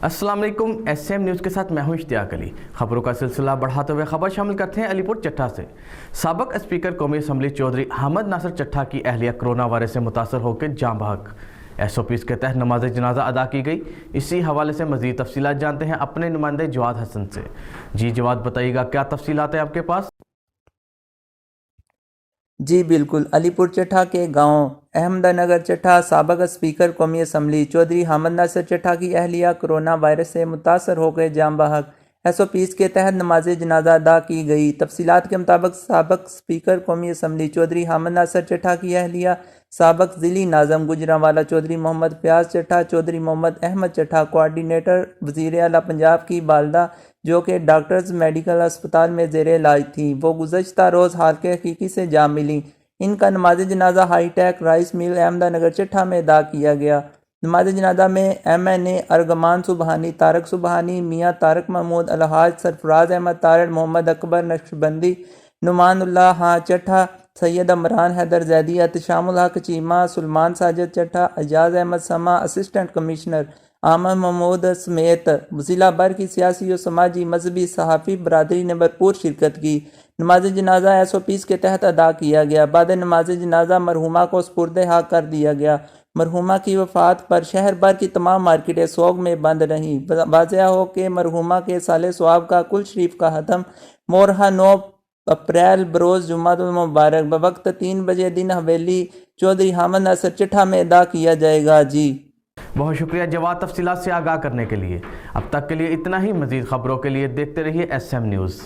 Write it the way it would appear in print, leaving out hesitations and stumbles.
अस्सलाम वालेकुम। SM news के साथ मैं हूं इश्तियाक अली। खबरों का सिलसिला बढ़ाते हुए खबर शामिल करते हैं अलीपुर चट्टा से। साबिक स्पीकर कौमी असम्बली चौधरी हामिद नासिर चट्था की एहलिया कोरोना वायरस से मुतासर होकर जाँ बहक। SOPs के तहत नमाज जनाजा अदा की गई। इसी हवाले से मज़ीद तफसीलात जानते हैं अपने नुमाइंदे जवाद हसन से। जी जवाद, बताइएगा क्या तफसीलात हैं आपके पास? जी बिल्कुल। अलीपुर चट्ठा के गांव अहमदनगर चट्ठा साबिक स्पीकर कौमी असम्बली चौधरी हामिद नासिर चट्था की एहलिया कोरोना वायरस से मुतासर हो गए जाम बहक। SOPs के तहत नमाज जनाजा अदा की गई। तफसीलात के मुताबिक साबिक स्पीकर कौमी असम्बली चौधरी हामिद नासिर चट्था की एहलिया साबिक ज़िली नाज़म गुजरांवाला चौधरी मोहम्मद फयाज चट्ठा चौधरी मोहम्मद अहमद चट्ठा कोआर्डिनेटर वज़ीर आला पंजाब की वालदा जो कि डॉक्टर्स मेडिकल अस्पताल में ज़ेर इलाज थी, वो गुज़श्ता रोज़ हाल के हकीकी से जा मिली। इनका नमाज जनाजा high tech rice mill Ahmednagar Chattha में अदा किया गया। नमाज जनाजा में MNA अरगमान सुबहानी, तारक सुबहानी, मियाँ तारक महमूद, अलहाज सरफराज अहमद तारड़, मोहम्मद अकबर नक्शबंदी, नुमानुल्लाह हाँ चट्ठा, सैयद अमरान हैदर जैदी, एहतशामुल हक चीमा, सुलमान साजिद चट्ठा, एजाज अहमद समा, असिस्टेंट कमिश्नर आमद महमूद समेत ज़िला भर की सियासी और समाजी मजहबी सहाफ़ी बरादरी ने भरपूर शिरकत की। नमाज जनाजा SOPs के तहत अदा किया गया। बाद नमाज जनाजा मरहुमा को सुपुर्द हक कर दिया गया। मरहुमा की वफ़ात पर शहर भर की तमाम मार्केटें सोग में बंद रहीं। वाज़ेह हो कि मरहुमा के साले सवाब का कुल शरीफ का हतम मोरहा 9 अप्रैल बरोज़ जुम्मतुल मुबारक बवक्त 3 बजे दिन हवेली चौधरी हामिद नासिर चट्ठा में अदा किया जाएगा। जी बहुत शुक्रिया जवाब, तफसीलात से आगाह करने के लिए। अब तक के लिए इतना ही। मज़ीद खबरों के लिए देखते रहिए SM न्यूज़।